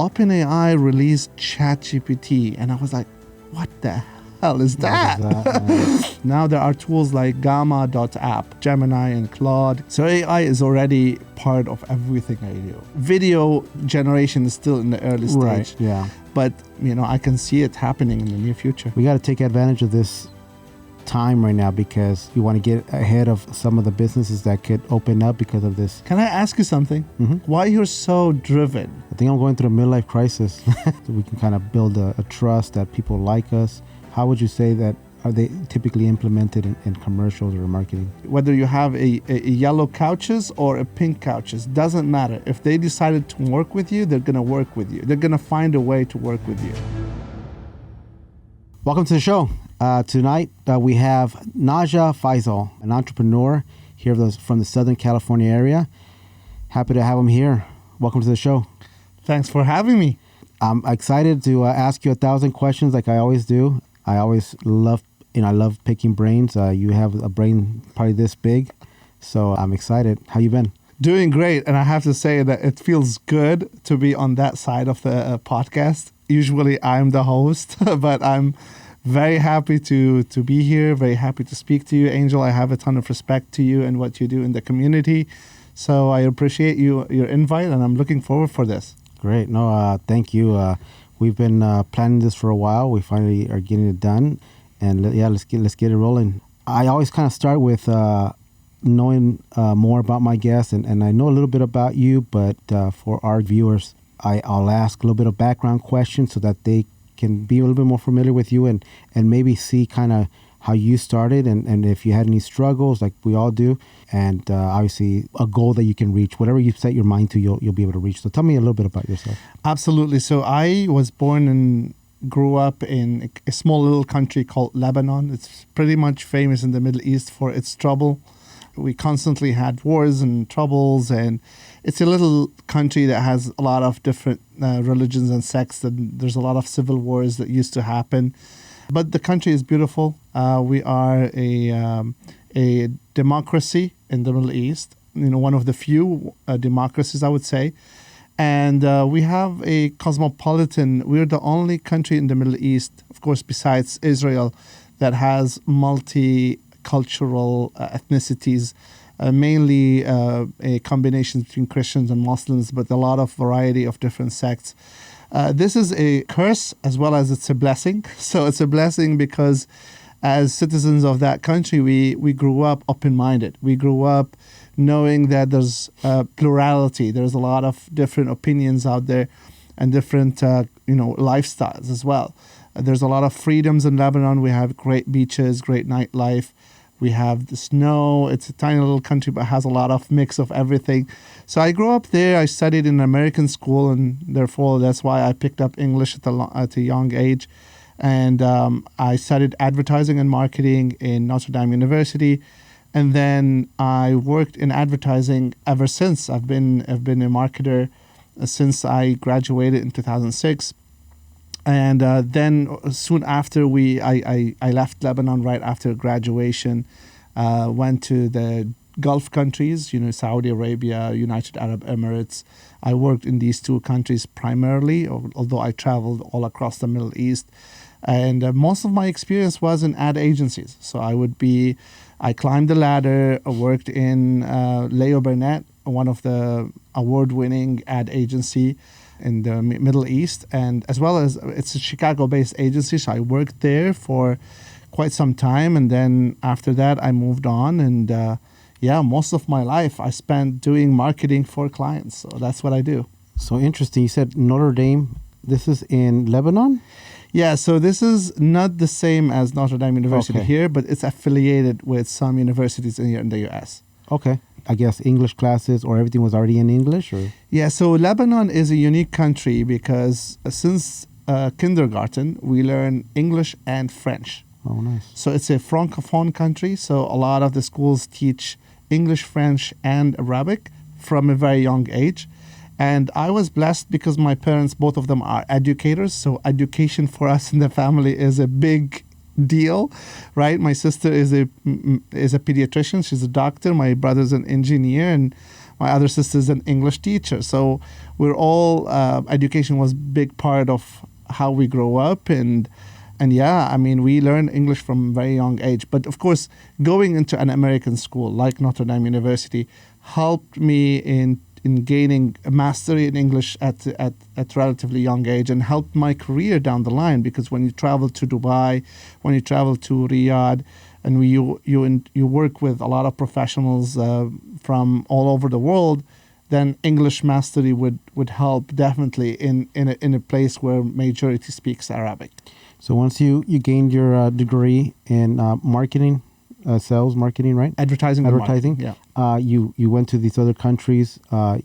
OpenAI released ChatGPT, and I was like, what the hell is that? Now there are tools like Gamma.app, Gemini, and Claude. So AI is already part of everything I do. Video generation is still in the early stage. Right, yeah. But, I can see it happening in the near future. We got to take advantage of this time right now because you want to get ahead of some of the businesses that could open up because of this. Can I ask you something? Mm-hmm. Why you're so driven? I think I'm going through a midlife crisis. So we can kind of build a trust that people like us. How would you say that are they typically implemented in commercials or marketing? Whether you have a yellow couches or a pink couches, doesn't matter. If they decided to work with you, they're going to work with you. They're going to find a way to work with you. Welcome to the show. Tonight we have Naja Faysal, an entrepreneur here from the Southern California area. Happy to have him here. Welcome to the show. Thanks for having me. I'm excited to ask you 1,000 questions like I always do. I always love picking brains. You have a brain probably this big, so I'm excited. How you been? Doing great, and I have to say that it feels good to be on that side of the podcast. Usually I'm the host, but I'm very happy to be here, very happy to speak to you, Angel. I have a ton of respect to you and what you do in the community, so I appreciate your invite, and I'm looking forward for this. Great. No, thank you. We've been planning this for a while. We finally are getting it done, and let's get it rolling. I always kind of start with knowing more about my guests, and I know a little bit about you, but for our viewers, I'll ask a little bit of background questions so that they can be a little bit more familiar with you and maybe see kind of how you started and if you had any struggles like we all do, and obviously a goal that you can reach. Whatever you set your mind to, you'll be able to reach. So tell me a little bit about yourself. Absolutely. So I was born and grew up in a small little country called Lebanon. It's pretty much famous in the Middle East for its trouble. We constantly had wars and troubles, and it's a little country that has a lot of different religions and sects, and there's a lot of civil wars that used to happen. But the country is beautiful. We are a democracy in the Middle East, one of the few democracies, I would say. And we have a cosmopolitan, we're the only country in the Middle East, of course, besides Israel, that has multicultural ethnicities, mainly a combination between Christians and Muslims, but a lot of variety of different sects. This is a curse as well as it's a blessing. So it's a blessing because as citizens of that country, we grew up open-minded. We grew up knowing that there's plurality. There's a lot of different opinions out there and different lifestyles as well. There's a lot of freedoms in Lebanon. We have great beaches, great nightlife. We have the snow. It's a tiny little country, but has a lot of mix of everything. So I grew up there. I studied in an American school, and therefore that's why I picked up English at a young age. And I studied advertising and marketing in Notre Dame University. And then I worked in advertising ever since. I've been a marketer since I graduated in 2006. And then soon after I left Lebanon right after graduation, went to the Gulf countries, Saudi Arabia, United Arab Emirates. I worked in these two countries primarily, although I traveled all across the Middle East. And most of my experience was in ad agencies. So I climbed the ladder, worked in Leo Burnett, one of the award-winning ad agency in the Middle East, and as well as it's a Chicago-based agency, so I worked there for quite some time, and then after that I moved on, and most of my life I spent doing marketing for clients, so that's what I do. So interesting. You said Notre Dame. This is in Lebanon? Yeah, so this is not the same as Notre Dame University here, but it's affiliated with some universities here in the U.S. Okay. I guess English classes or everything was already in English? Or? Yeah, so Lebanon is a unique country because since kindergarten, we learn English and French. Oh, nice. So it's a francophone country, so a lot of the schools teach English, French, and Arabic from a very young age. And I was blessed because my parents, both of them are educators, so education for us in the family is a big deal, right? My sister is a pediatrician. She's a doctor. My brother's an engineer, and My other sister's an English teacher. So we're all, education was big part of how we grow up. And yeah, I mean, we learn English from a very young age. But of course, going into an American school like Notre Dame University helped me in gaining a mastery in English at relatively young age, and helped my career down the line, because when you travel to Dubai, when you travel to Riyadh, and you work with a lot of professionals from all over the world, then English mastery would help definitely in a place where majority speaks Arabic. So once you gained your degree in marketing, sales, marketing, right? Advertising. Yeah. You went to these other countries.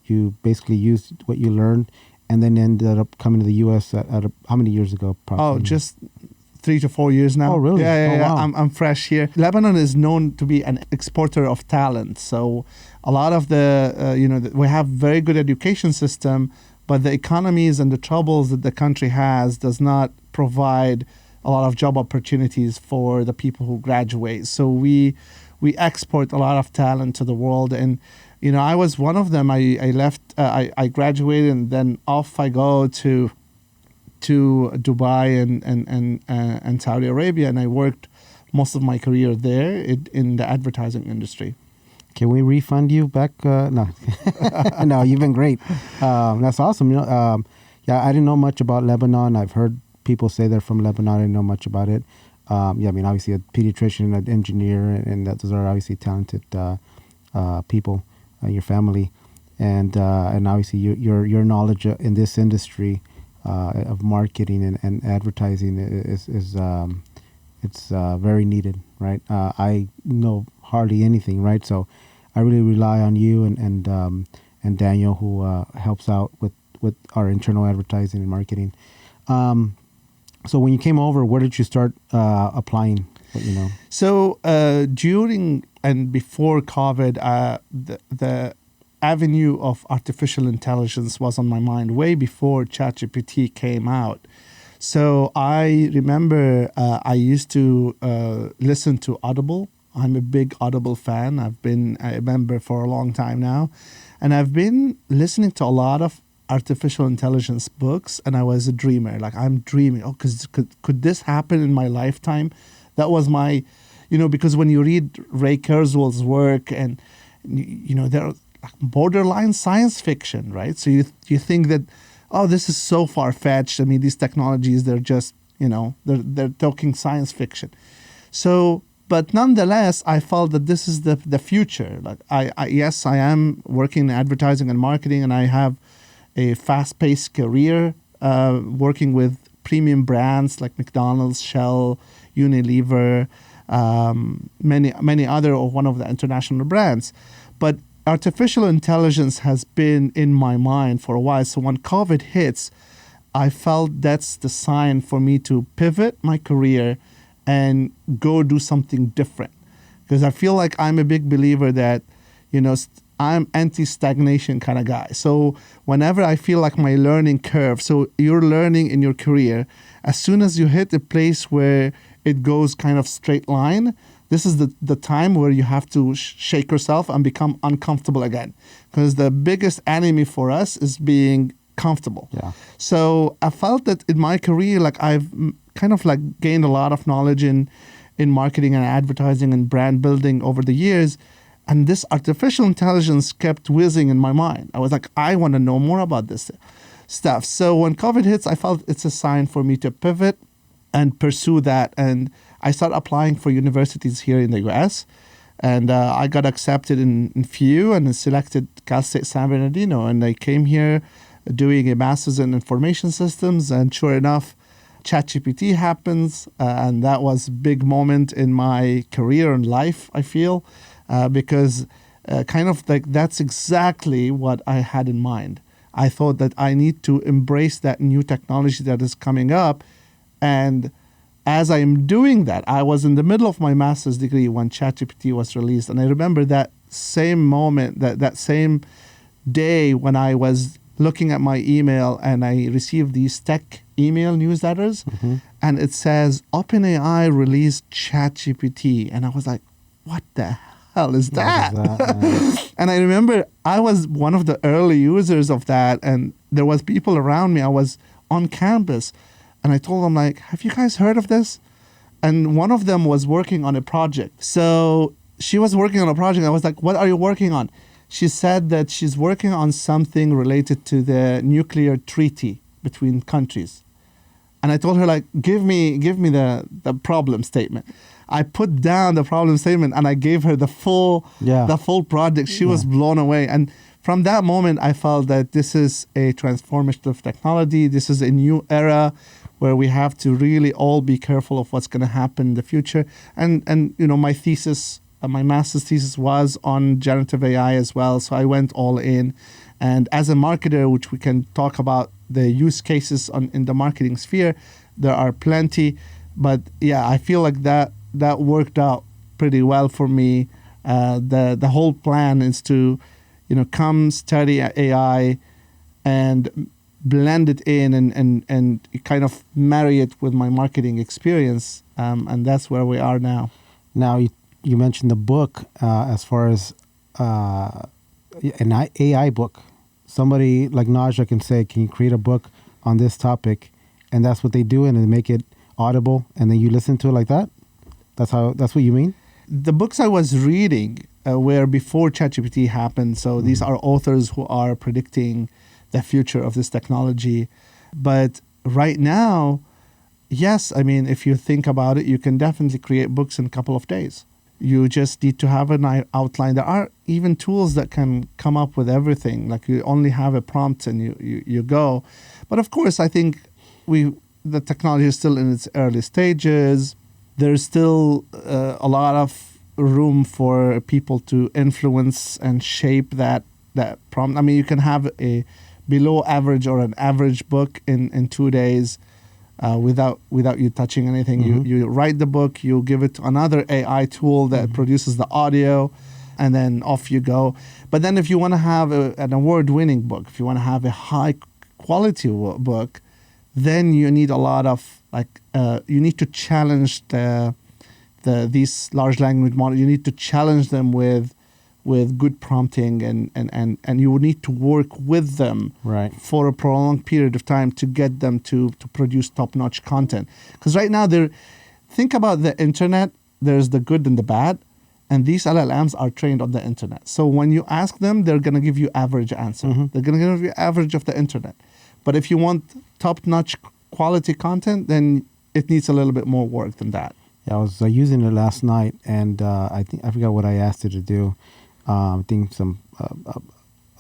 You basically used what you learned, and then ended up coming to the U.S. How many years ago? Approximately? Oh, just 3 to 4 years now. Oh, really? Yeah. Wow. I'm fresh here. Lebanon is known to be an exporter of talent. So a lot of we have very good education system, but the economies and the troubles that the country has does not provide a lot of job opportunities for the people who graduate. So we export a lot of talent to the world, and I was one of them. I left. I graduated, and then off I go to Dubai and Saudi Arabia, and I worked most of my career there in the advertising industry. Can we refund you back? No, no, you've been great. That's awesome. Yeah, I didn't know much about Lebanon. I've heard people say they're from Lebanon. I didn't know much about it. Yeah, I mean, obviously a pediatrician, an engineer, and those are obviously talented people in your family, and obviously your knowledge in this industry of marketing and advertising is it's very needed, right? I know hardly anything, right? So I really rely on you and Daniel, who helps out with our internal advertising and marketing. So when you came over, where did you start applying? So during and before COVID, the avenue of artificial intelligence was on my mind way before ChatGPT came out. So I remember I used to listen to Audible. I'm a big Audible fan. I've been a member for a long time now. And I've been listening to a lot of artificial intelligence books, and I was a dreamer. Like, I'm dreaming, could this happen in my lifetime? That was my, because when you read Ray Kurzweil's work, and, they're like borderline science fiction, right? So you think that, oh, this is so far-fetched. I mean, these technologies, they're just, they're talking science fiction. So, but nonetheless, I felt that this is the future. Like, yes, I am working in advertising and marketing, and I have a fast-paced career working with premium brands like McDonald's, Shell, Unilever, many other, or one of the international brands. But artificial intelligence has been in my mind for a while. So when COVID hits, I felt that's the sign for me to pivot my career and go do something different. Because I feel like I'm a big believer that, I'm anti-stagnation kind of guy. So whenever I feel like my learning curve, so you're learning in your career, as soon as you hit a place where it goes kind of straight line, this is the time where you have to shake yourself and become uncomfortable again. Because the biggest enemy for us is being comfortable. Yeah. So I felt that in my career, like I've kind of like gained a lot of knowledge in marketing and advertising and brand building over the years. And this artificial intelligence kept whizzing in my mind. I was like, I want to know more about this stuff. So when COVID hits, I felt it's a sign for me to pivot and pursue that. And I started applying for universities here in the US. And I got accepted in few and selected Cal State San Bernardino. And I came here doing a master's in information systems. And sure enough, ChatGPT happens. And that was a big moment in my career and life, I feel. Because kind of like that's exactly what I had in mind. I thought that I need to embrace that new technology that is coming up. And as I'm doing that, I was in the middle of my master's degree when ChatGPT was released. And I remember that same moment, that same day when I was looking at my email and I received these tech email newsletters. Mm-hmm. And it says, OpenAI released ChatGPT. And I was like, what the hell is that? What is that? And I remember I was one of the early users of that, and there was people around me. I was on campus, and I told them, like, have you guys heard of this? And one of them was working on a project. So she was working on a project. I was like, what are you working on? She said that she's working on something related to the nuclear treaty between countries. And I told her, like, give me the problem statement. I put down the problem statement and I gave her the full project. She was blown away. And from that moment, I felt that this is a transformative technology. This is a new era where we have to really all be careful of what's going to happen in the future. And you know, my thesis, my master's thesis was on generative AI as well. So I went all in. And as a marketer, which we can talk about the use cases in the marketing sphere, there are plenty. But yeah, I feel like that worked out pretty well for me. The whole plan is to, you know, come study AI and blend it in and kind of marry it with my marketing experience. And that's where we are now. Now, you mentioned the book as far as an AI book. Somebody like Naja can say, can you create a book on this topic? And that's what they do, and they make it audible, and then you listen to it like that? That's what you mean? The books I was reading were before ChatGPT happened. So these are authors who are predicting the future of this technology. But right now, yes, I mean, if you think about it, you can definitely create books in a couple of days. You just need to have an outline. There are even tools that can come up with everything. Like you only have a prompt and you go. But of course, I think the technology is still in its early stages. There's still a lot of room for people to influence and shape that prompt. I mean, you can have a below average or an average book in 2 days without you touching anything. Mm-hmm. You write the book, you give it to another AI tool that produces the audio, and then off you go. But then if you want to have an award-winning book, if you want to have a high-quality book, then you need a lot of, you need to challenge these large language models. You need to challenge them with good prompting, and you will need to work with them for a prolonged period of time to get them to produce top-notch content. Because right now, think about the internet, there's the good and the bad, and these LLMs are trained on the internet. So when you ask them, they're going to give you average answer. Mm-hmm. They're going to give you average of the internet. But if you want top-notch quality content, then it needs a little bit more work than that. Yeah, I was using it last night, and I forgot what I asked it to do. I think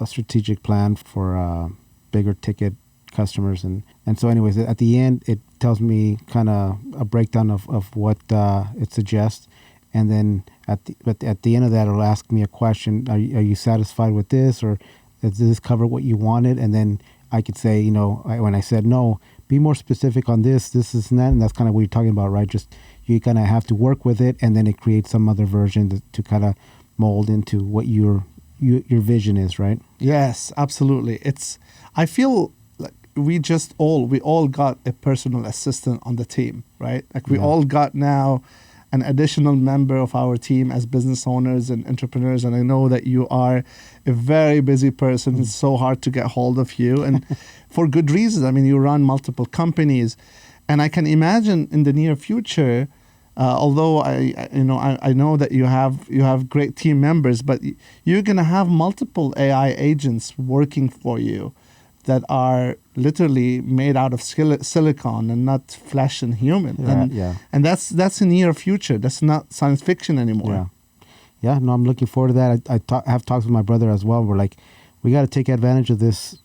a strategic plan for bigger ticket customers, and so anyways, at the end it tells me kind of a breakdown of what it suggests, and then at the end of that it'll ask me a question: Are you satisfied with this, or does this cover what you wanted? And then I could say, you know, when I said no, be more specific on this and that, and that's kind of what you're talking about, right? Just you kind of have to work with it, and then it creates some other version to kind of mold into what your vision is, right? Yes, absolutely. I feel like we all got a personal assistant on the team, right? Like we all got now an additional member of our team as business owners and entrepreneurs. And I know that you are a very busy person. It's so hard to get hold of you, and for good reasons. I mean, you run multiple companies, and I can imagine in the near future, although I know that you have great team members, but you're going to have multiple AI agents working for you that are literally made out of silicon and not flesh and human. And that's in the near future. That's not science fiction anymore. Yeah, no, I'm looking forward to that. I have talks with my brother as well. We're like, we got to take advantage of this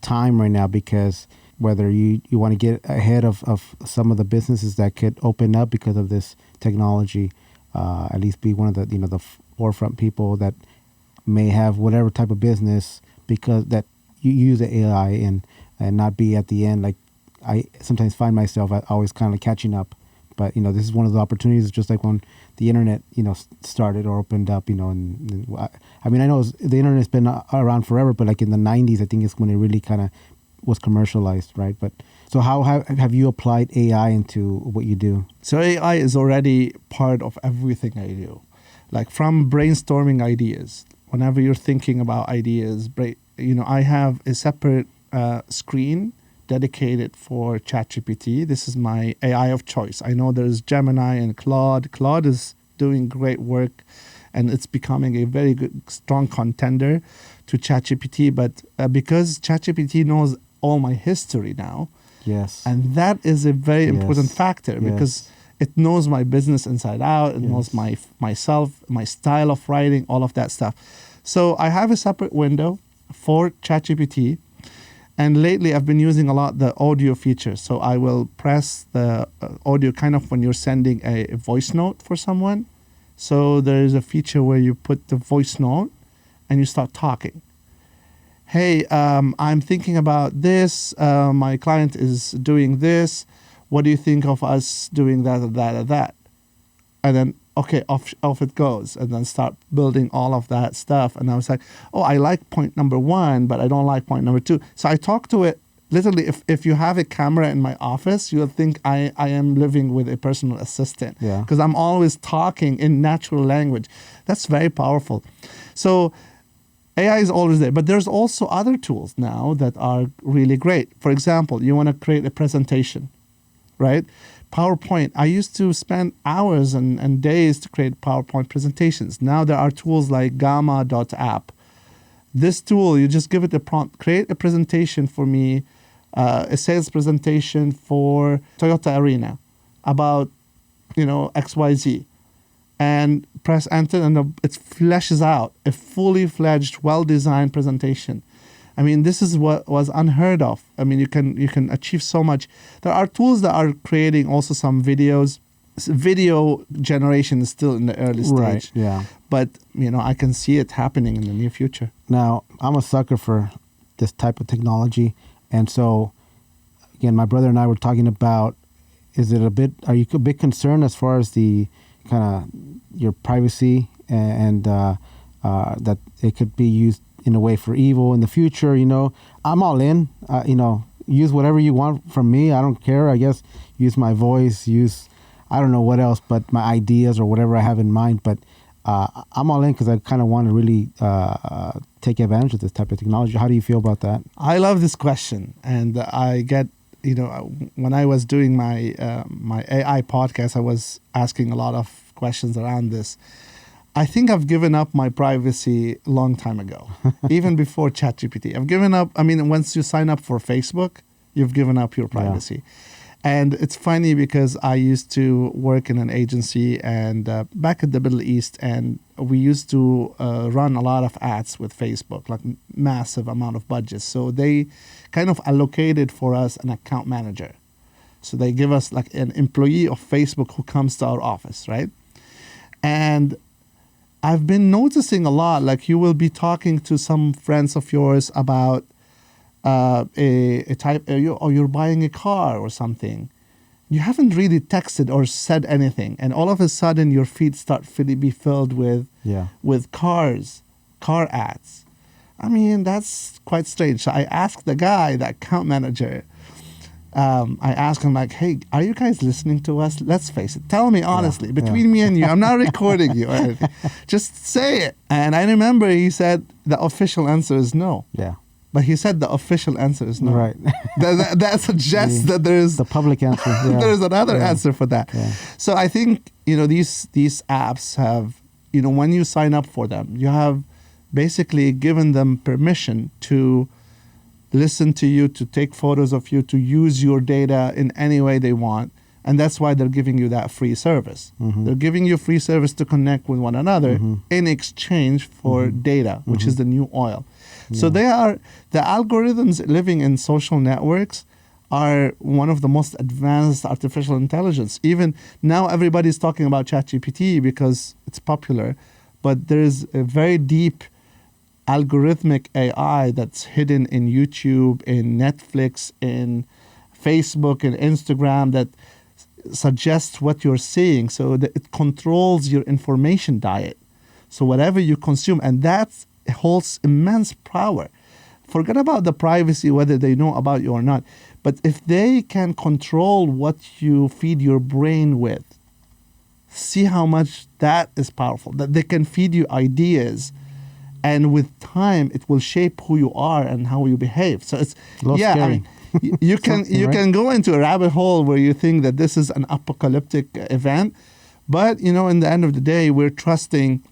time right now, because whether you want to get ahead of some of the businesses that could open up because of this technology, at least be one of the forefront people that may have whatever type of business because that you use the AI and not be at the end. Like I sometimes find myself always kind of catching up, but this is one of the opportunities, just like when the internet started or opened up, and I mean I know the internet's been around forever, but like in the 90s I think it's when it really kind of was commercialized, right? But so how have you applied AI into what you do? So AI is already part of everything I do. like from brainstorming ideas. Whenever you're thinking about ideas, I have a separate screen dedicated for ChatGPT. This is my AI of choice. I know there's Gemini and Claude. Claude is doing great work, and it's becoming a very good, strong contender to ChatGPT. But because ChatGPT knows all my history now, Yes. and that is a very important factor, Yes. because it knows my business inside out. It knows myself, my style of writing, all of that stuff. So I have a separate window for ChatGPT. And lately, I've been using a lot the audio feature. So I will press the audio kind of when you're sending a voice note for someone. So there is a feature where you put the voice note and you start talking. Hey, I'm thinking about this. My client is doing this. What do you think of us doing that or that or that? And then, okay, off it goes. And then start building all of that stuff. And I was like, oh, I like point number 1, but I don't like point number 2. So I talk to it. Literally, if you have a camera in my office, you'll think I am living with a personal assistant. Yeah. Because I'm always talking in natural language. That's very powerful. So AI is always there. But there's also other tools now that are really great. For example, you want to create a presentation, right? PowerPoint. I used to spend hours and days to create PowerPoint presentations. Now there are tools like gamma.app. This tool, you just give it a prompt, create a presentation for me, a sales presentation for Toyota Arena about, XYZ. And press enter, and it fleshes out a fully fledged, well-designed presentation. I mean, this is what was unheard of. I mean, you can achieve so much. There are tools that are creating also some videos. Video generation is still in the early stage. Right, yeah. But, I can see it happening in the near future. Now, I'm a sucker for this type of technology. And so, again, my brother and I were talking about, are you a bit concerned as far as the kind of your privacy and that it could be used in a way for evil in the future? I'm all in. Use whatever you want from me. I don't care. I guess use my voice, I don't know what else, but my ideas or whatever I have in mind. But I'm all in because I kind of want to really take advantage of this type of technology. How do you feel about that? I love this question, and I get, when I was doing my AI podcast, I was asking a lot of questions around this. I think I've given up my privacy a long time ago, even before ChatGPT. I've given up. I mean, once you sign up for Facebook, you've given up your privacy. Yeah. And it's funny because I used to work in an agency and back in the Middle East, and we used to run a lot of ads with Facebook, like massive amount of budgets. So they kind of allocated for us an account manager. So they give us like an employee of Facebook who comes to our office, right? And I've been noticing a lot, like you will be talking to some friends of yours about you're buying a car or something. You haven't really texted or said anything, and all of a sudden your feed start be filled with car ads. I mean, that's quite strange. So I asked the guy, the account manager, I asked him like, hey, are you guys listening to us? Let's face it. Tell me honestly, between me and you, I'm not recording you or anything. Just say it. And I remember he said the official answer is no. Yeah. But he said the official answer is no. Right. that suggests that there is the public answer. Yeah. There is another answer for that. Yeah. So I think these apps have, when you sign up for them, you have basically given them permission to listen to you, to take photos of you, to use your data in any way they want. And that's why they're giving you that free service. Mm-hmm. They're giving you free service to connect with one another in exchange for data, which is the new oil. Yeah. So the algorithms living in social networks are one of the most advanced artificial intelligence. Even now everybody's talking about ChatGPT because it's popular, but there's a very deep algorithmic AI that's hidden in YouTube, in Netflix, in Facebook, in Instagram that suggests what you're seeing, so that it controls your information diet. So whatever you consume, and that holds immense power. Forget about the privacy, whether they know about you or not. But if they can control what you feed your brain with, see how much that is powerful, that they can feed you ideas, and with time it will shape who you are and how you behave. So it's A little scary. you can Something, right? can go into a rabbit hole where you think that this is an apocalyptic event, but in the end of the day, we're trusting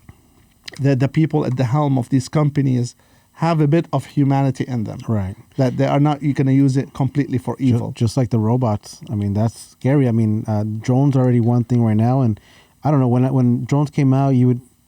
that the people at the helm of these companies have a bit of humanity in them, Right. that they are not going to use it completely for evil. Just like the robots. I mean, that's scary. I mean, drones are already one thing right now, and I don't know, when drones came out,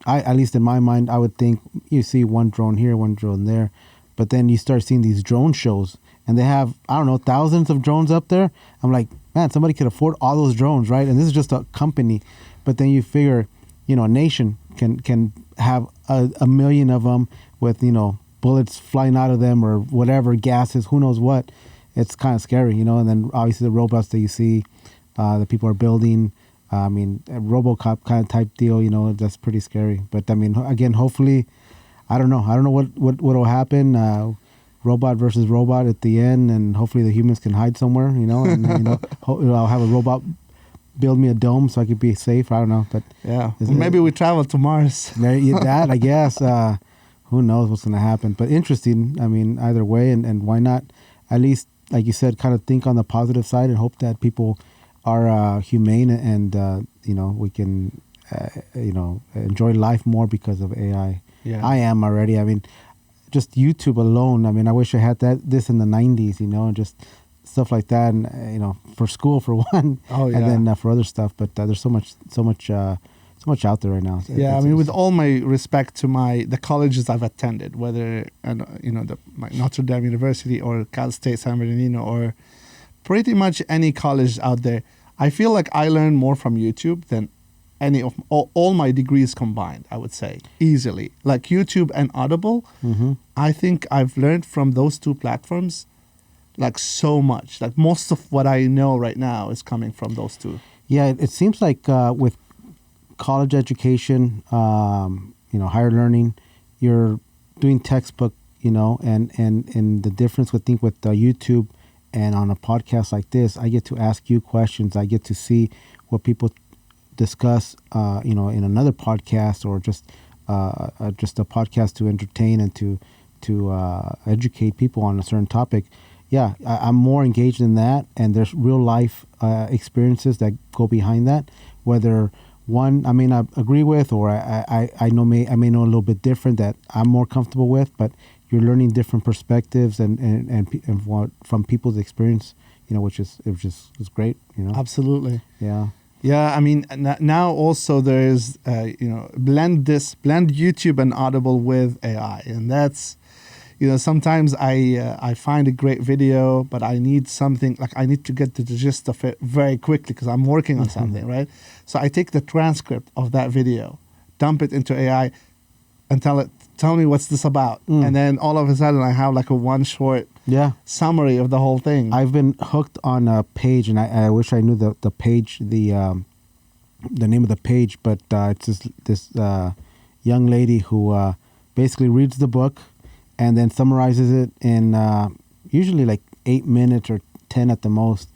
at least in my mind, I would think you see one drone here, one drone there, but then you start seeing these drone shows, and they have, I don't know, thousands of drones up there. I'm like, man, somebody could afford all those drones, right? And this is just a company, but then you figure, a nation can have a million of them with bullets flying out of them or whatever, gases, who knows what. It's kind of scary, and then obviously the robots that you see that people are building. I mean, a RoboCop kind of type deal, that's pretty scary. But I mean, again, hopefully, I don't know what will happen. Robot versus robot at the end, and hopefully the humans can hide somewhere, and I'll have a robot build me a dome so I could be safe. I don't know, but Yeah, maybe we travel to Mars. that I guess. Who knows what's going to happen? But interesting. I mean, either way, and why not? At least, like you said, kind of think on the positive side and hope that people are humane and we can enjoy life more because of AI. Yeah. I am already. I mean, just YouTube alone. I mean, I wish I had this in the 90s. And just stuff like that, and for school for one. Oh, yeah. And then for other stuff. But there's so much out there right now. Yeah, I mean, with all my respect to the colleges I've attended, whether like Notre Dame University or Cal State San Bernardino or pretty much any college out there, I feel like I learn more from YouTube than any of all my degrees combined. I would say easily, like YouTube and Audible. Mm-hmm. I think I've learned from those two platforms like so much. Like most of what I know right now is coming from those two. Yeah, it seems like with college education, higher learning, you're doing textbook, and the difference with YouTube and on a podcast like this, I get to ask you questions. I get to see what people discuss, in another podcast or just a podcast to entertain and to educate people on a certain topic. Yeah, I'm more engaged in that, and there's real life experiences that go behind that, whether one I may not agree with, or I may know a little bit different that I'm more comfortable with, but you're learning different perspectives and from people's experience, which is great, Absolutely. Yeah. Yeah, I mean, now also there's blend YouTube and Audible with AI, and that's sometimes I find a great video, but I need something, like I need to get to the gist of it very quickly because I'm working on something, right? So I take the transcript of that video, dump it into AI, and tell me what's this about. And then all of a sudden I have like a one short summary of the whole thing. I've been hooked on a page, and I wish I knew the page, the name of the page, but it's this young lady who basically reads the book and then summarizes it in usually like 8 minutes or 10 at the most,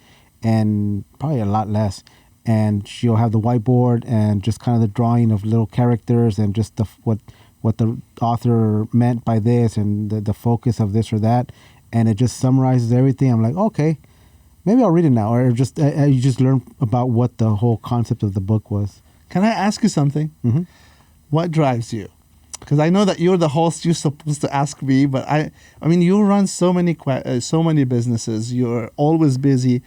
and probably a lot less. And she'll have the whiteboard and just kind of the drawing of little characters and just what the author meant by this and the focus of this or that. And it just summarizes everything. I'm like, okay, maybe I'll read it now. Or just you just learn about what the whole concept of the book was. Can I ask you something? Mm-hmm. What drives you? Because I know that you're the host, you're supposed to ask me, but I mean, you run so many businesses, you're always busy,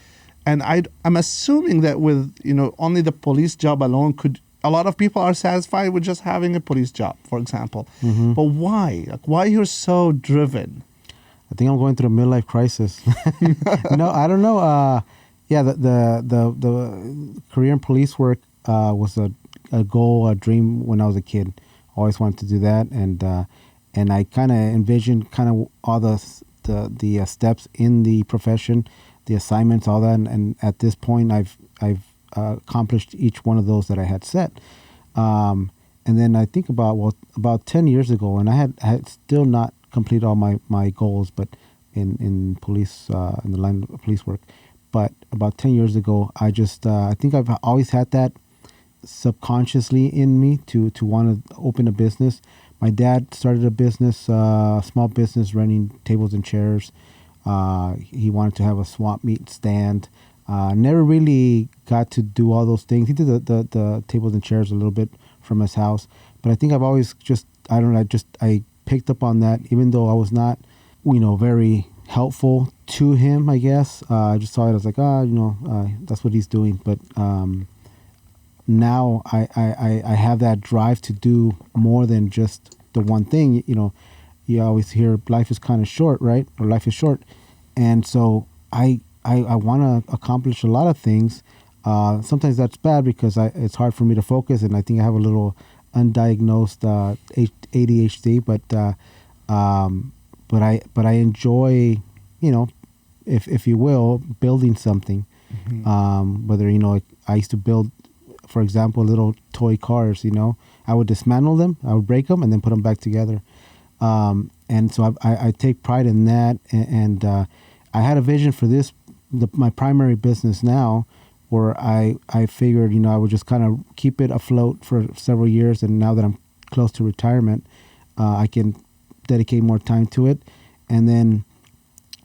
and I'm assuming that with only the police job alone, a lot of people are satisfied with just having a police job, for example. Mm-hmm. But why? Like, why you're so driven? I think I'm going through a midlife crisis. No, I don't know. Yeah, the career in police work was a goal, a dream when I was a kid. Always wanted to do that, and I kind of envisioned all the steps in the profession, the assignments, all that, and at this point, I've accomplished each one of those that I had set. And then I think about 10 years ago, and I had still not completed all my goals, but in police, in the line of police work. But about 10 years ago, I think I've always had that subconsciously in me to want to open a business. My dad started a business, small business, renting tables and chairs. He wanted to have a swap meet stand. Never really got to do all those things. He did the tables and chairs a little bit from his house, but I think I've always just, I don't know, I picked up on that, even though I was not, very helpful to him, I guess. I just saw it as like, that's what he's doing. But now I have that drive to do more than just the one thing. You always hear life is kind of short, right? Or life is short. And so I want to accomplish a lot of things. Sometimes that's bad because it's hard for me to focus, and I think I have a little undiagnosed ADHD. But I enjoy, if you will, building something. Mm-hmm. Whether I used to build, for example, little toy cars. I would dismantle them, I would break them, and then put them back together. And so I take pride in that. And I had a vision for this, my primary business now, where I figured, I would just kind of keep it afloat for several years. And now that I'm close to retirement, I can dedicate more time to it. And then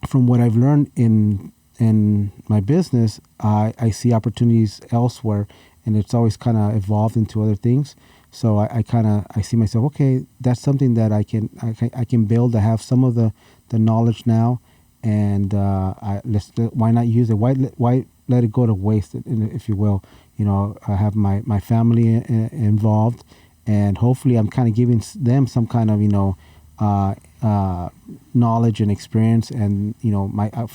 from what I've learned in my business, I see opportunities elsewhere, and it's always kind of evolved into other things. So I see myself, okay, that's something that I can build. I have some of the knowledge now, and why not use it? Why let it go to waste, if you will? I have my family involved, and hopefully I'm kind of giving them some kind of knowledge and experience, and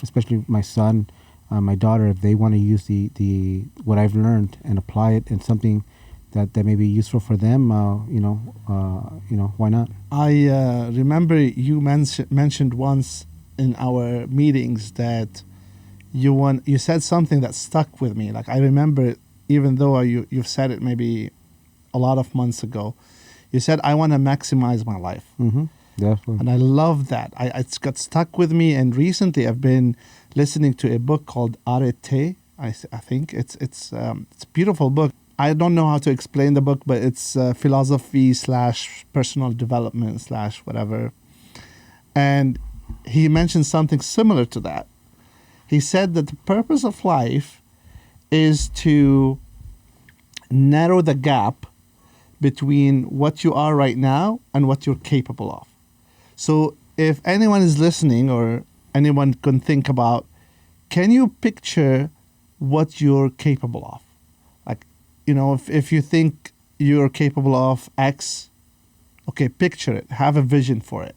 especially my son, my daughter, if they want to use the what I've learned and apply it in something that may be useful for them, why not? I remember you mentioned once in our meetings that you said something that stuck with me. Like, I remember, even though you've said it maybe a lot of months ago, you said, I want to maximize my life. Mm-hmm. Definitely. And I love that. It's got stuck with me. And recently I've been listening to a book called Arete. I think it's a beautiful book. I don't know how to explain the book, but it's philosophy / personal development / whatever. And he mentioned something similar to that. He said that the purpose of life is to narrow the gap between what you are right now and what you're capable of. So if anyone is listening, or anyone can think about, can you picture what you're capable of? Like, if you think you're capable of X, okay, picture it, have a vision for it.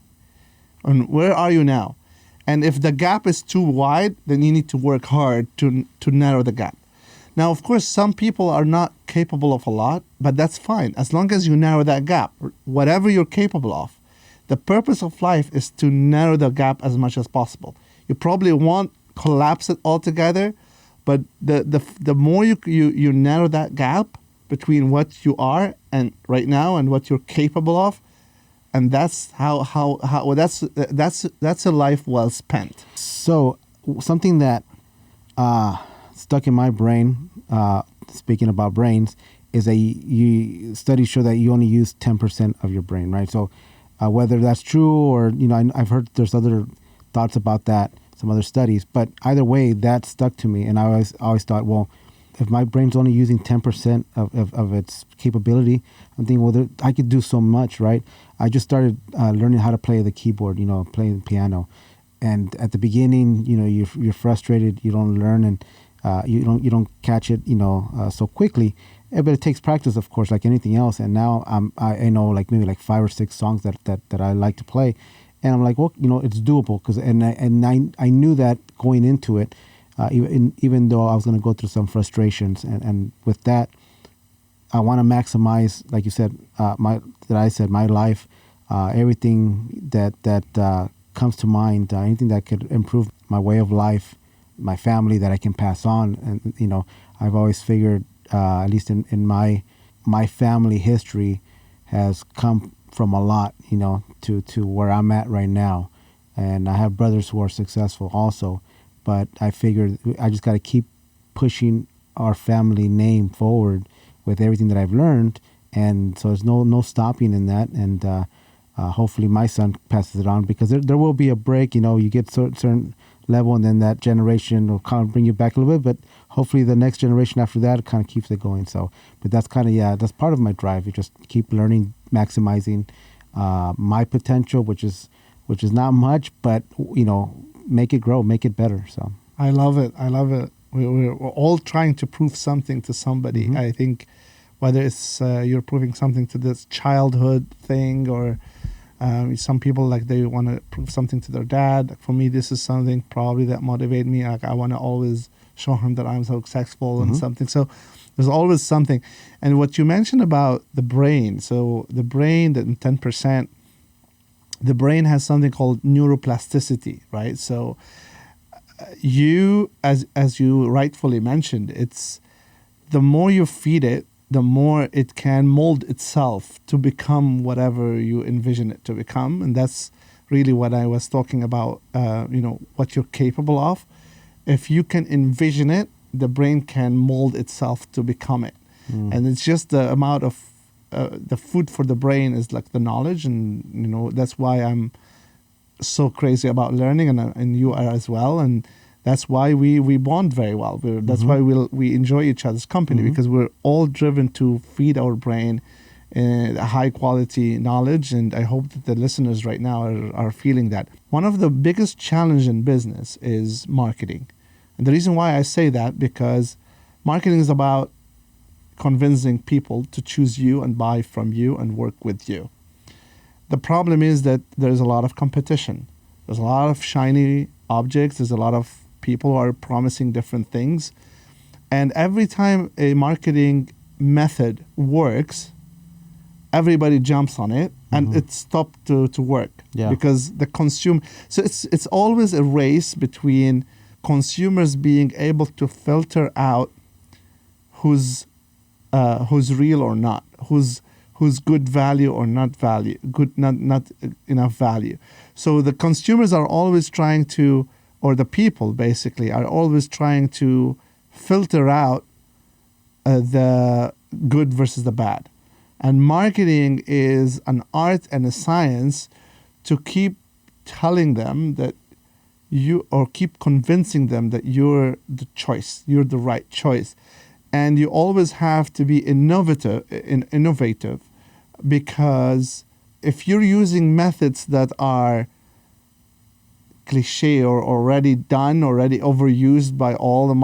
And where are you now? And if the gap is too wide, then you need to work hard to narrow the gap. Now, of course, some people are not capable of a lot, but that's fine. As long as you narrow that gap, whatever you're capable of, the purpose of life is to narrow the gap as much as possible. You probably won't collapse it altogether, but the more you narrow that gap between what you are and right now and what you're capable of, and that's that's a life well spent. So something that stuck in my brain, speaking about brains, is studies show that you only use 10% of your brain, right? So whether that's true or, I've heard there's other thoughts about that, some other studies, but either way, that stuck to me. And I always thought, well, if my brain's only using 10% of its capability, I'm thinking, well, I could do so much, right? I just started learning how to play the keyboard, playing the piano. And at the beginning, you're frustrated, you don't learn, and you don't catch it, so quickly. But it takes practice, of course, like anything else. And now I know maybe 5 or 6 songs that I like to play, and I'm like, well, it's doable, and I knew that going into it, even though I was going to go through some frustrations, and with that, I want to maximize, like you said, my life, everything that comes to mind, anything that could improve my way of life, my family, that I can pass on. And I've always figured, at least in my family history, has come from a lot, to where I'm at right now. And I have brothers who are successful also, but I figured I just got to keep pushing our family name forward, with everything that I've learned. And so there's no stopping in that. And hopefully my son passes it on, because there will be a break. You get certain level, and then that generation will kind of bring you back a little bit. But hopefully the next generation after that kind of keeps it going. So, but that's kind of, that's part of my drive. You just keep learning, maximizing my potential, which is not much, but make it grow, make it better. So I love it. We're all trying to prove something to somebody. Mm-hmm. I think whether it's you're proving something to this childhood thing, or some people, like, they want to prove something to their dad. For me, this is something probably that motivates me. Like, I want to always show him that I'm successful and something. So there's always something. And what you mentioned about the brain, so the brain, that in 10%, the brain has something called neuroplasticity, right? So you, as you rightfully mentioned, it's the more you feed it, the more it can mold itself to become whatever you envision it to become. And that's really what I was talking about, what you're capable of. If you can envision it, the brain can mold itself to become it. And it's just the amount of the food for the brain is like the knowledge. And that's why I'm so crazy about learning, and you are as well. And that's why we bond very well. That's why we enjoy each other's company, because we're all driven to feed our brain high quality knowledge. And I hope that the listeners right now are feeling that. One of the biggest challenges in business is marketing. And the reason why I say that, because marketing is about convincing people to choose you and buy from you and work with you. The problem is that there's a lot of competition. There's a lot of shiny objects. There's a lot of people who are promising different things. And every time a marketing method works, everybody jumps on it, and it stopped to work. Because the consumer... So it's always a race between consumers being able to filter out who's real or not, who's good value or not value, not enough value. So the consumers are always trying to, or the people basically are always trying to filter out the good versus the bad. And marketing is an art and a science to keep telling them that keep convincing them that you're the choice, you're the right choice. And you always have to be innovative, because if you're using methods that are cliche or already done, already overused by all the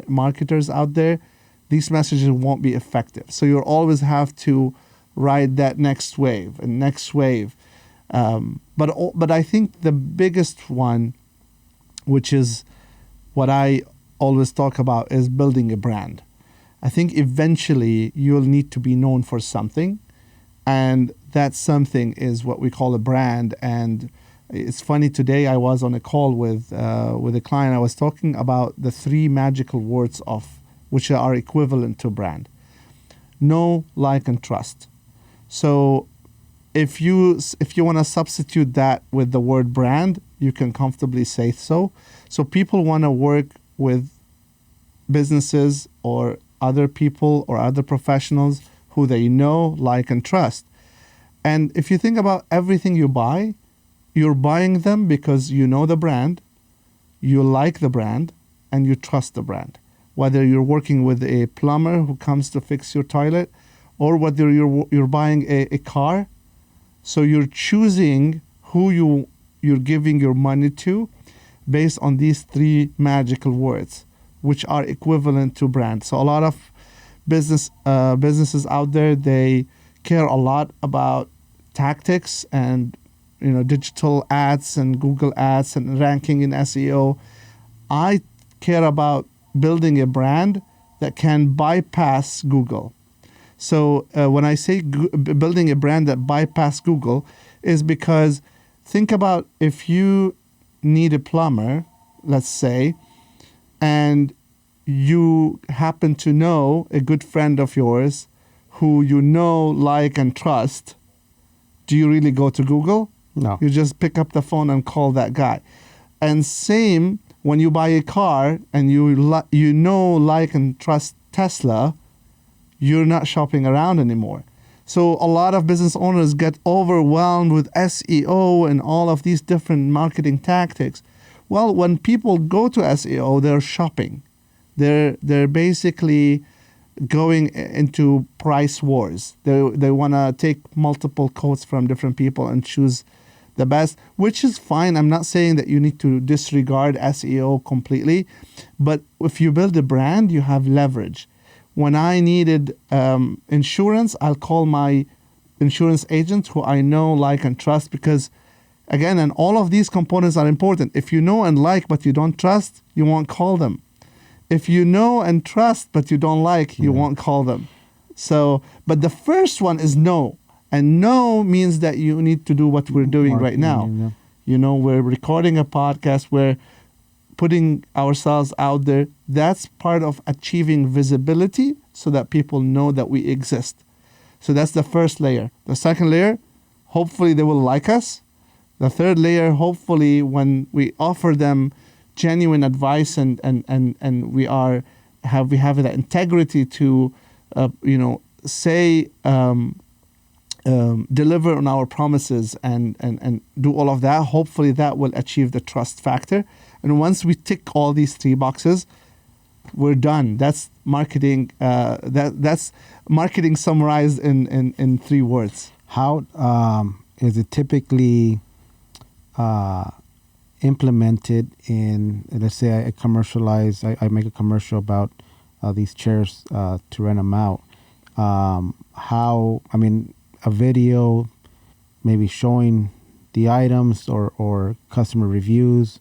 marketers out there, these messages won't be effective. So you'll always have to ride that next wave. But I think the biggest one, which is what I always talk about, is building a brand. I think eventually you'll need to be known for something, and that something is what we call a brand. And it's funny, today I was on a call with a client. I was talking about the 3 magical words which are equivalent to brand: know, like, and trust. So if you want to substitute that with the word brand, you can comfortably say so. So people want to work with businesses or other people or other professionals who they know, like, and trust. And if you think about everything you buy, you're buying them because you know the brand, you like the brand, and you trust the brand. Whether you're working with a plumber who comes to fix your toilet, or whether you're buying a car, so you're choosing who you're giving your money to based on these 3 magical words, which are equivalent to brand. So a lot of businesses out there, they care a lot about tactics and digital ads and Google ads and ranking in SEO. I care about building a brand that can bypass Google. So when I say building a brand that bypass Google, is because think about if you need a plumber, let's say, and you happen to know a good friend of yours who you know, like, and trust, do you really go to Google? No. You just pick up the phone and call that guy. And same when you buy a car and you know, like, and trust Tesla, you're not shopping around anymore. So a lot of business owners get overwhelmed with SEO and all of these different marketing tactics. Well, when people go to SEO, they're shopping. They're basically going into price wars. They want to take multiple quotes from different people and choose the best, which is fine. I'm not saying that you need to disregard SEO completely, but if you build a brand, you have leverage. When I needed insurance, I'll call my insurance agent who I know, like, and trust, because again, and all of these components are important. If you know and like but you don't trust, you won't call them. If you know and trust but you don't like, you won't call them. So, but the first one is no. And no means that you need to do what we're doing right now. Yeah. You know, we're recording a podcast, we're putting ourselves out there. That's part of achieving visibility so that people know that we exist. So that's the first layer. The second layer, hopefully they will like us. The third layer, hopefully when we offer them genuine advice and we have that integrity to say deliver on our promises and do all of that, hopefully that will achieve the trust factor. And once we tick all these three boxes, we're done. That's marketing. That's marketing summarized in 3 words. How is it typically implemented in, let's say I commercialize, I make a commercial about these chairs to rent them out. A video maybe showing the items or customer reviews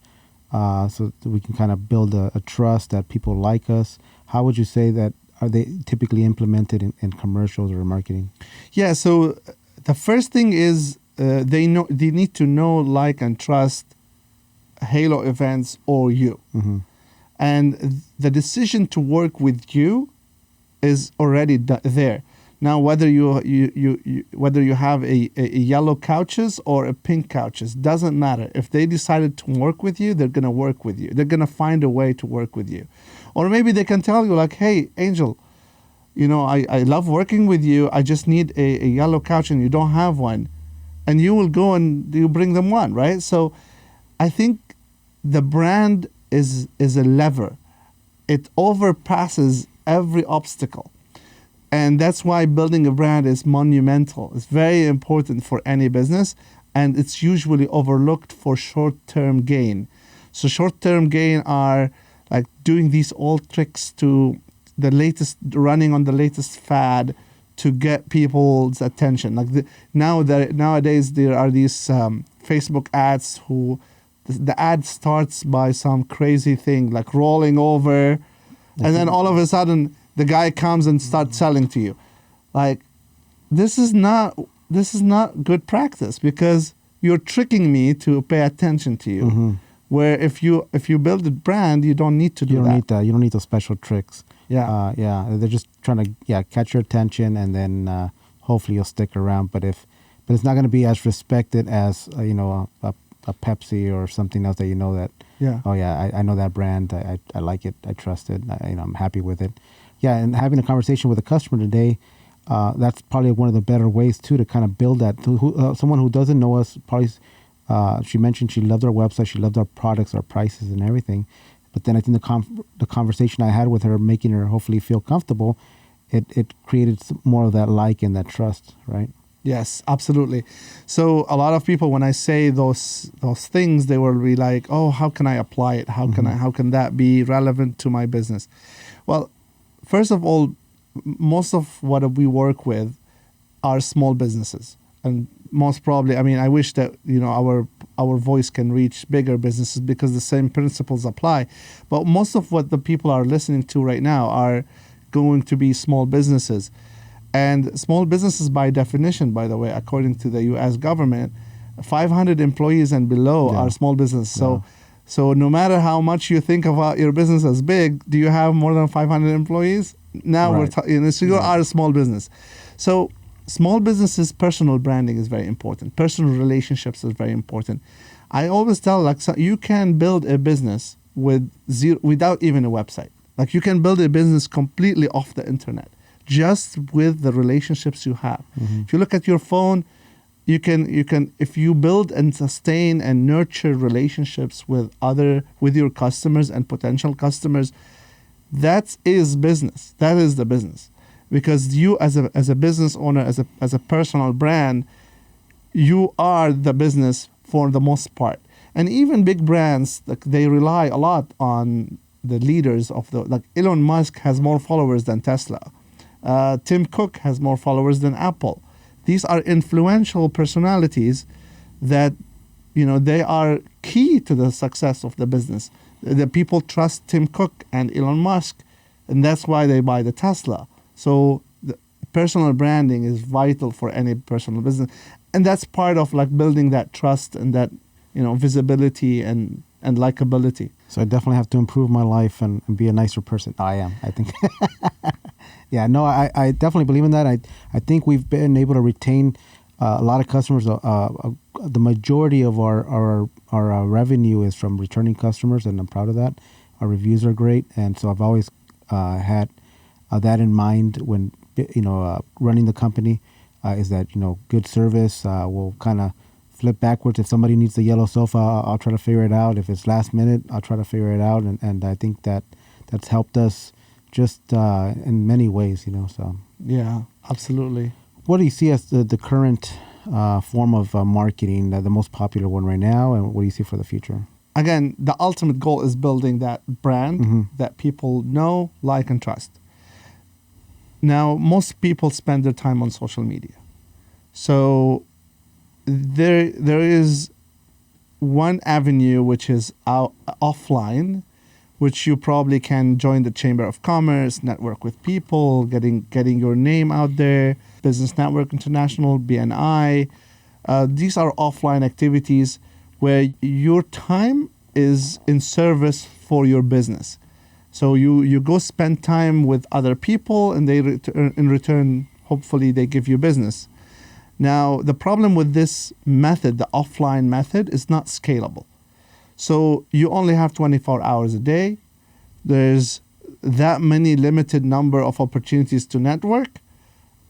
so that we can kind of build a trust that people like us. How would you say that are they typically implemented in commercials or marketing? Yeah, so the first thing is they need to know, like, and trust Halo Events or you. Mm-hmm. And the decision to work with you is already there. Now, whether you have a yellow couches or a pink couches, doesn't matter. If they decided to work with you, they're going to work with you. They're going to find a way to work with you. Or maybe they can tell you, like, hey, Angel, I love working with you. I just need a yellow couch and you don't have one. And you will go and you bring them one, right? So I think the brand is a lever. It overpasses every obstacle. And that's why building a brand is monumental. It's very important for any business, and it's usually overlooked for short-term gain. So short-term gain are like doing these old tricks to running on the latest fad to get people's attention. Like nowadays there are these Facebook ads who the ad starts by some crazy thing like rolling over, and then all of a sudden the guy comes and starts selling to you. Like, this is not good practice, because you're tricking me to pay attention to you. Mm-hmm. Where if you build a brand, you don't need to do that. You don't need that. You don't need those special tricks. Yeah. They're just trying to catch your attention, and then hopefully you'll stick around. But it's not going to be as respected as a Pepsi or something else that that. Yeah. Oh yeah, I know that brand. I like it. I trust it. I'm happy with it. Yeah, and having a conversation with a customer today, that's probably one of the better ways too to kind of build that. Someone who doesn't know us, probably she mentioned she loved our website, she loved our products, our prices, and everything. But then I think the conversation I had with her, making her hopefully feel comfortable, it created more of that like and that trust, right? Yes, absolutely. So a lot of people, when I say those things, they will be like, "Oh, how can I apply it? How can that be relevant to my business?" Well, first of all, most of what we work with are small businesses, and most probably, I wish that our voice can reach bigger businesses because the same principles apply. But most of what the people are listening to right now are going to be small businesses. And small businesses, by definition, by the way, according to the U.S. government, 500 employees and below are small businesses. So no matter how much you think about your business as big, do you have more than 500 employees? Now so you are a small business. So small businesses, personal branding is very important. Personal relationships is very important. I always tell, you can build a business without even a website. Like, you can build a business completely off the internet. just with the relationships you have. If you look at your phone, you can if you build and sustain and nurture relationships with your customers and potential customers, that is business. That is the business. Because you as a business owner, as a personal brand, you are the business for the most part. And even big brands, like, they rely a lot on the leaders like Elon Musk has more followers than Tesla. Tim Cook has more followers than Apple. These are influential personalities that, they are key to the success of the business. The people trust Tim Cook and Elon Musk, and that's why they buy the Tesla. So the personal branding is vital for any personal business. And that's part of like building that trust and that, visibility and likability. So I definitely have to improve my life and be a nicer person. I am, I think. Yeah, no, I definitely believe in that. I think we've been able to retain a lot of customers. The majority of our revenue is from returning customers, and I'm proud of that. Our reviews are great, and so I've always had that in mind when running the company. Is that good service? We'll kind of flip backwards. If somebody needs the yellow sofa, I'll try to figure it out. If it's last minute, I'll try to figure it out, and I think that's helped us just in many ways. So yeah, absolutely. What do you see as the current form of marketing, the most popular one right now, and what do you see for the future? Again, the ultimate goal is building that brand that people know, like, and trust. Now, most people spend their time on social media. So there is one avenue which is offline, which you probably can join the Chamber of Commerce, network with people, getting your name out there, Business Network International, BNI. These are offline activities where your time is in service for your business. So you go spend time with other people, and they in return, hopefully, they give you business. Now, the problem with this method, the offline method, is not scalable. So you only have 24 hours a day. There's that many limited number of opportunities to network.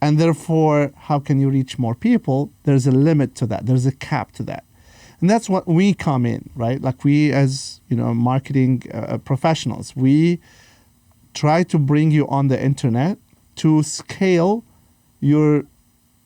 And therefore, how can you reach more people? There's a limit to that. There's a cap to that. And that's what we come in, right? Like, we as, marketing professionals, we try to bring you on the internet to scale your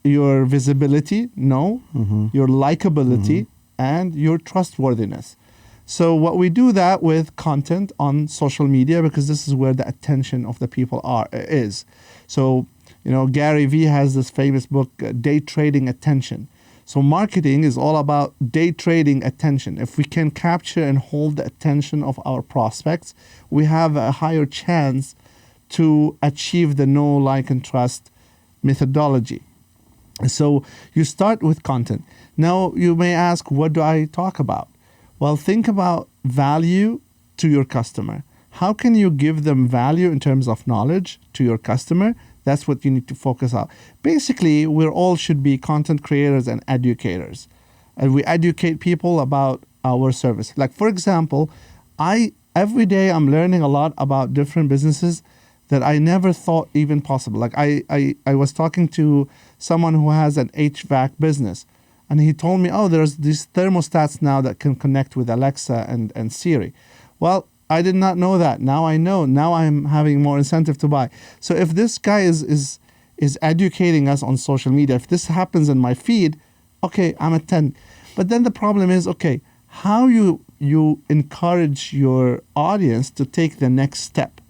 visibility, your likability, and your trustworthiness. So what we do that with content on social media, because this is where the attention of the people is. So, Gary Vee has this famous book, Day Trading Attention. So marketing is all about day trading attention. If we can capture and hold the attention of our prospects, we have a higher chance to achieve the know, like, and trust methodology. So you start with content. Now you may ask, what do I talk about? Well, think about value to your customer. How can you give them value in terms of knowledge to your customer? That's what you need to focus on. Basically, we all should be content creators and educators. And we educate people about our service. Like, for example, every day I'm learning a lot about different businesses that I never thought even possible. Like, I was talking to someone who has an HVAC business, and he told me, there's these thermostats now that can connect with Alexa and Siri. Well, I did not know that. Now I know. Now I'm having more incentive to buy. So if this guy is educating us on social media, if this happens in my feed, okay, I'm at 10. But then the problem is, okay, how you encourage your audience to take the next step.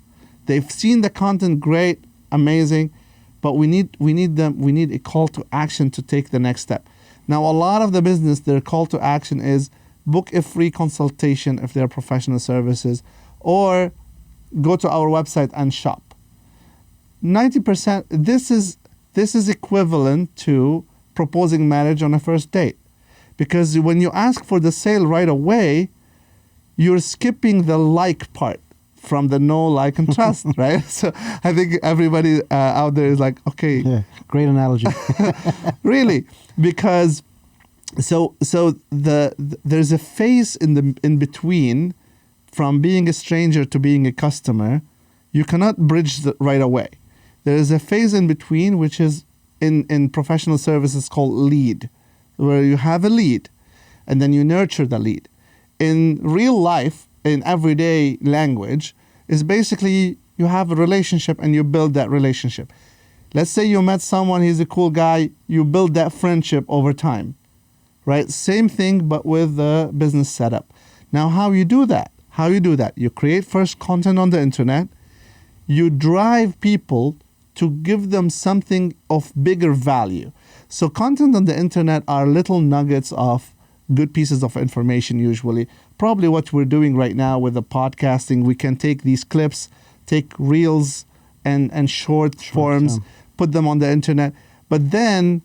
They've seen the content, great, amazing, but we need a call to action to take the next step. Now, a lot of the business, their call to action is book a free consultation if they're professional services, or go to our website and shop. 90%, this is equivalent to proposing marriage on a first date. Because when you ask for the sale right away, you're skipping the like part from the know, like, and trust, right? So I think everybody out there is like, okay. Yeah, great analogy. Really, because so there's a phase in between from being a stranger to being a customer. You cannot bridge right away. There is a phase in between, which is in professional services called lead, where you have a lead and then you nurture the lead. In real life, in everyday language, is basically you have a relationship and you build that relationship. Let's say you met someone, he's a cool guy, you build that friendship over time, right? Same thing, but with the business setup. Now, how you do that? You create first content on the internet, you drive people to give them something of bigger value. So content on the internet are little nuggets of good pieces of information usually. Probably what we're doing right now with the podcasting, we can take these clips, take reels and short forms, put them on the internet. But then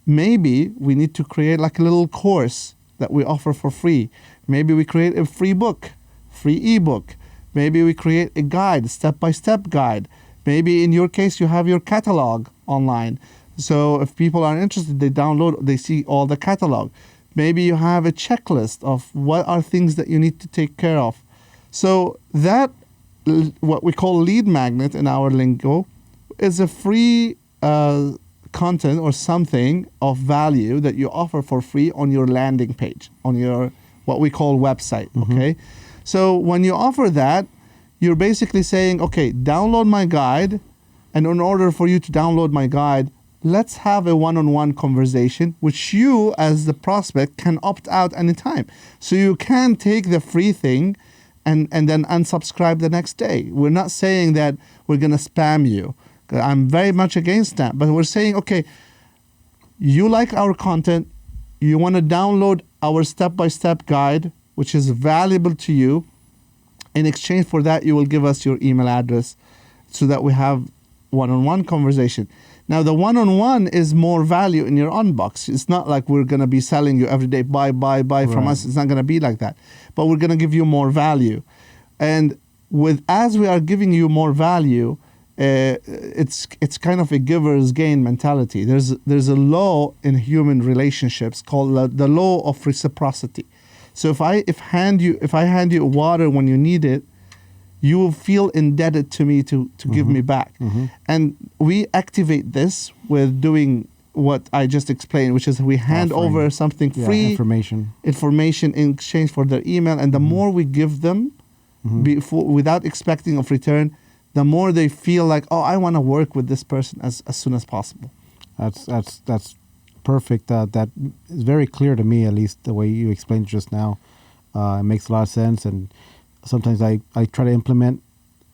maybe we need to create like a little course that we offer for free. Maybe we create a free book, free ebook. Maybe we create a guide, step-by-step guide. Maybe in your case, you have your catalog online. So if people are interested, they download, they see all the catalog. Maybe you have a checklist of what are things that you need to take care of. So that, what we call lead magnet in our lingo, is a free content or something of value that you offer for free on your landing page, on your what we call website, okay? So when you offer that, you're basically saying, okay, download my guide, and in order for you to download my guide, let's have a one-on-one conversation, which you as the prospect can opt out anytime. So you can take the free thing and then unsubscribe the next day. We're not saying that we're going to spam you. I'm very much against that. But we're saying, okay, you like our content, you want to download our step-by-step guide, which is valuable to you. In exchange for that, you will give us your email address so that we have one-on-one conversation. Now, the one-on-one is more value in your unbox. It's not like we're going to be selling you every day, buy from us. It's not going to be like that. But we're going to give you more value. And as we are giving you more value, it's kind of a giver's gain mentality. There's a law in human relationships called the law of reciprocity. So if I hand you water when you need it, you will feel indebted to me to give me back. And we activate this with doing what I just explained, which is we hand over something free, information in exchange for their email. And the more we give them without expecting of return, the more they feel like, oh, I want to work with this person as soon as possible. That's perfect. That is very clear to me, at least the way you explained just now. It makes a lot of sense, and sometimes I try to implement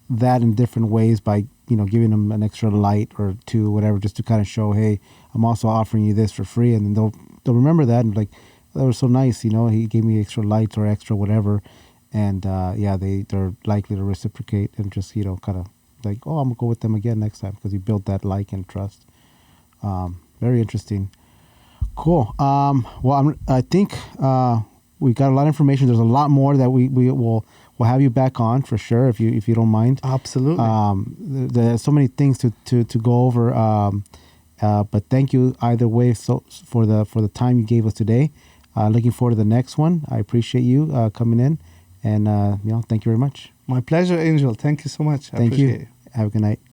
that in different ways by giving them an extra light or two, whatever, just to kind of show, hey, I'm also offering you this for free, and then they'll remember that and like, that was so nice, he gave me extra lights or extra whatever, and they're likely to reciprocate and just kind of like, oh, I'm gonna go with them again next time because you built that like and trust. Very interesting. Cool. Well, I think we got a lot of information. There's a lot more that we will have you back on for sure if you don't mind. Absolutely. There's so many things to go over. But thank you either way for the time you gave us today. Looking forward to the next one. I appreciate you coming in, and thank you very much. My pleasure, Angel. Thank you so much. Thank you. Have a good night.